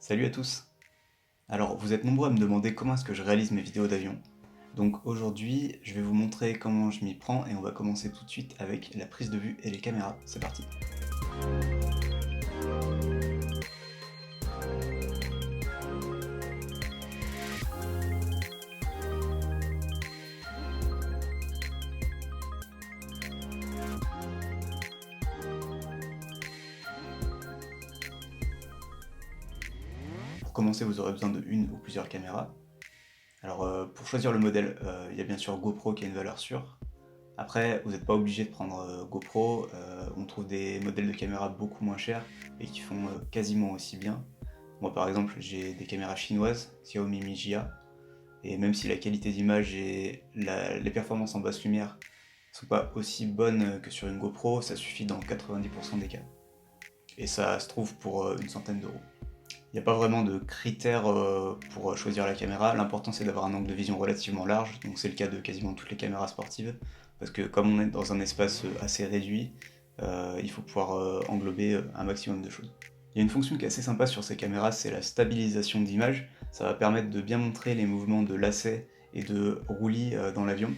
Salut à tous! Alors, vous êtes nombreux à me demander comment est-ce que je réalise mes vidéos d'avion. Donc aujourd'hui, je vais vous montrer comment je m'y prends et on va commencer tout de suite avec la prise de vue et les caméras. C'est parti! Pour commencer, vous aurez besoin de une ou plusieurs caméras. Alors pour choisir le modèle, il y a bien sûr GoPro qui a une valeur sûre. Après, vous n'êtes pas obligé de prendre GoPro, on trouve des modèles de caméras beaucoup moins chers et qui font quasiment aussi bien. Moi par exemple, j'ai des caméras chinoises, Xiaomi Mi Jia, et même si la qualité d'image et les performances en basse lumière sont pas aussi bonnes que sur une GoPro, ça suffit dans 90% des cas. Et ça se trouve pour une centaine d'euros. Il n'y a pas vraiment de critères pour choisir la caméra, l'important c'est d'avoir un angle de vision relativement large, donc c'est le cas de quasiment toutes les caméras sportives, parce que comme on est dans un espace assez réduit, il faut pouvoir englober un maximum de choses. Il y a une fonction qui est assez sympa sur ces caméras, c'est la stabilisation d'image. Ça va permettre de bien montrer les mouvements de lacets et de roulis dans l'avion.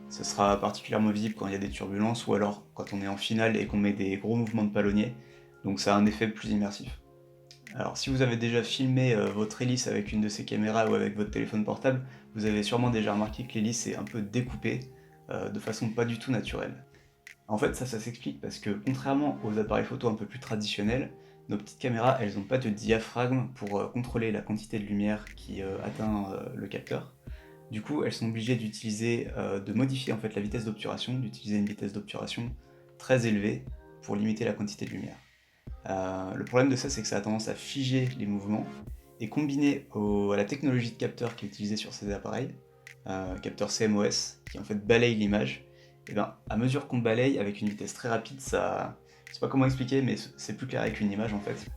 Ce sera particulièrement visible quand il y a des turbulences ou alors quand on est en finale et qu'on met des gros mouvements de palonnier, donc ça a un effet plus immersif. Alors si vous avez déjà filmé votre hélice avec une de ces caméras ou avec votre téléphone portable, vous avez sûrement déjà remarqué que l'hélice est un peu découpée de façon pas du tout naturelle. En fait ça s'explique parce que contrairement aux appareils photo un peu plus traditionnels, nos petites caméras elles n'ont pas de diaphragme pour contrôler la quantité de lumière qui atteint le capteur. Du coup elles sont obligées de modifier en fait la vitesse d'obturation, d'utiliser une vitesse d'obturation très élevée pour limiter la quantité de lumière. Le problème de ça, c'est que ça a tendance à figer les mouvements, et combiné à la technologie de capteur qui est utilisée sur ces appareils, capteur CMOS, qui en fait balaye l'image, et ben à mesure qu'on balaye avec une vitesse très rapide, ça... Je sais pas comment expliquer, mais c'est plus clair avec une image en fait.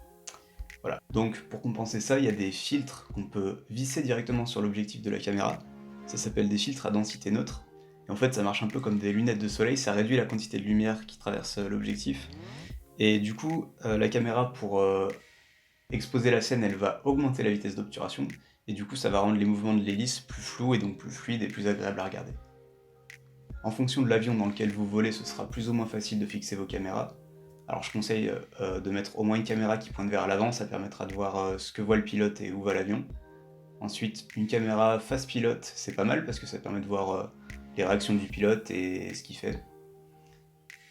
Voilà. Donc pour compenser ça, il y a des filtres qu'on peut visser directement sur l'objectif de la caméra. Ça s'appelle des filtres à densité neutre. Et en fait, ça marche un peu comme des lunettes de soleil, ça réduit la quantité de lumière qui traverse l'objectif. Et du coup, la caméra, pour exposer la scène, elle va augmenter la vitesse d'obturation, et du coup ça va rendre les mouvements de l'hélice plus flous et donc plus fluides et plus agréables à regarder. En fonction de l'avion dans lequel vous volez, ce sera plus ou moins facile de fixer vos caméras. Alors je conseille de mettre au moins une caméra qui pointe vers l'avant, ça permettra de voir ce que voit le pilote et où va l'avion. Ensuite, une caméra face pilote, c'est pas mal parce que ça permet de voir les réactions du pilote et ce qu'il fait.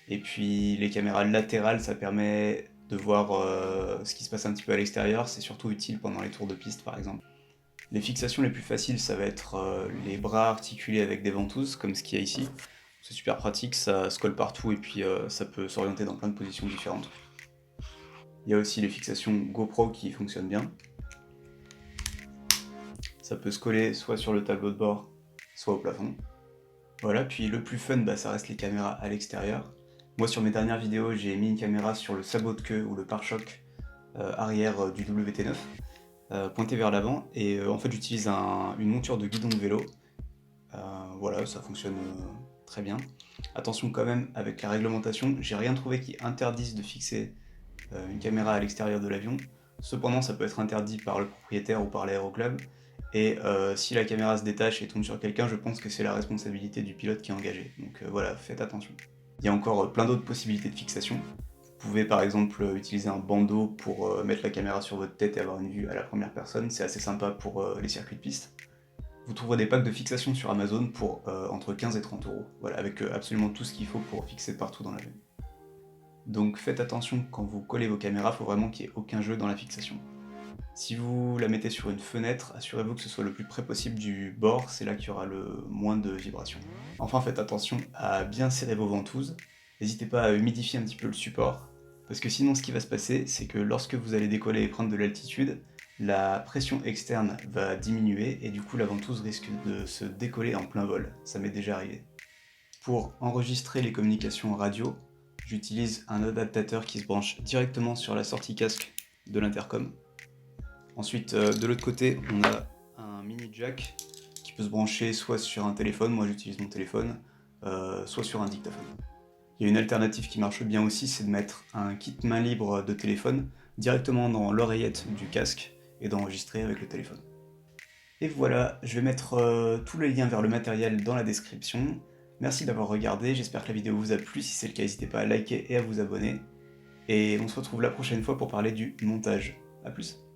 Et puis les caméras latérales, ça permet de voir ce qui se passe un petit peu à l'extérieur, c'est surtout utile pendant les tours de piste par exemple. Les fixations les plus faciles, ça va être les bras articulés avec des ventouses, comme ce qu'il y a ici. C'est super pratique, ça se colle partout et puis ça peut s'orienter dans plein de positions différentes. Il y a aussi les fixations GoPro qui fonctionnent bien. Ça peut se coller soit sur le tableau de bord, soit au plafond. Voilà, puis le plus fun, ça reste les caméras à l'extérieur. Moi sur mes dernières vidéos, j'ai mis une caméra sur le sabot de queue ou le pare-choc arrière du WT9, pointé vers l'avant, et en fait j'utilise une monture de guidon de vélo. Voilà, ça fonctionne très bien. Attention quand même, avec la réglementation, j'ai rien trouvé qui interdise de fixer une caméra à l'extérieur de l'avion. Cependant, ça peut être interdit par le propriétaire ou par l'aéroclub, et si la caméra se détache et tombe sur quelqu'un, je pense que c'est la responsabilité du pilote qui est engagé. Donc voilà, faites attention. Il y a encore plein d'autres possibilités de fixation. Vous pouvez par exemple utiliser un bandeau pour mettre la caméra sur votre tête et avoir une vue à la première personne, c'est assez sympa pour les circuits de piste. Vous trouverez des packs de fixation sur Amazon pour entre 15 et 30 euros, voilà, avec absolument tout ce qu'il faut pour fixer partout dans l'avion. Donc faites attention quand vous collez vos caméras, il faut vraiment qu'il n'y ait aucun jeu dans la fixation. Si vous la mettez sur une fenêtre, assurez-vous que ce soit le plus près possible du bord, c'est là qu'il y aura le moins de vibrations. Enfin faites attention à bien serrer vos ventouses, n'hésitez pas à humidifier un petit peu le support, parce que sinon ce qui va se passer, c'est que lorsque vous allez décoller et prendre de l'altitude, la pression externe va diminuer et du coup la ventouse risque de se décoller en plein vol, ça m'est déjà arrivé. Pour enregistrer les communications radio, j'utilise un adaptateur qui se branche directement sur la sortie casque de l'intercom. Ensuite, de l'autre côté, on a un mini jack qui peut se brancher soit sur un téléphone, moi j'utilise mon téléphone, soit sur un dictaphone. Il y a une alternative qui marche bien aussi, c'est de mettre un kit main libre de téléphone directement dans l'oreillette du casque, et d'enregistrer avec le téléphone. Et voilà, je vais mettre tous les liens vers le matériel dans la description. Merci d'avoir regardé, j'espère que la vidéo vous a plu, si c'est le cas n'hésitez pas à liker et à vous abonner. Et on se retrouve la prochaine fois pour parler du montage. A plus.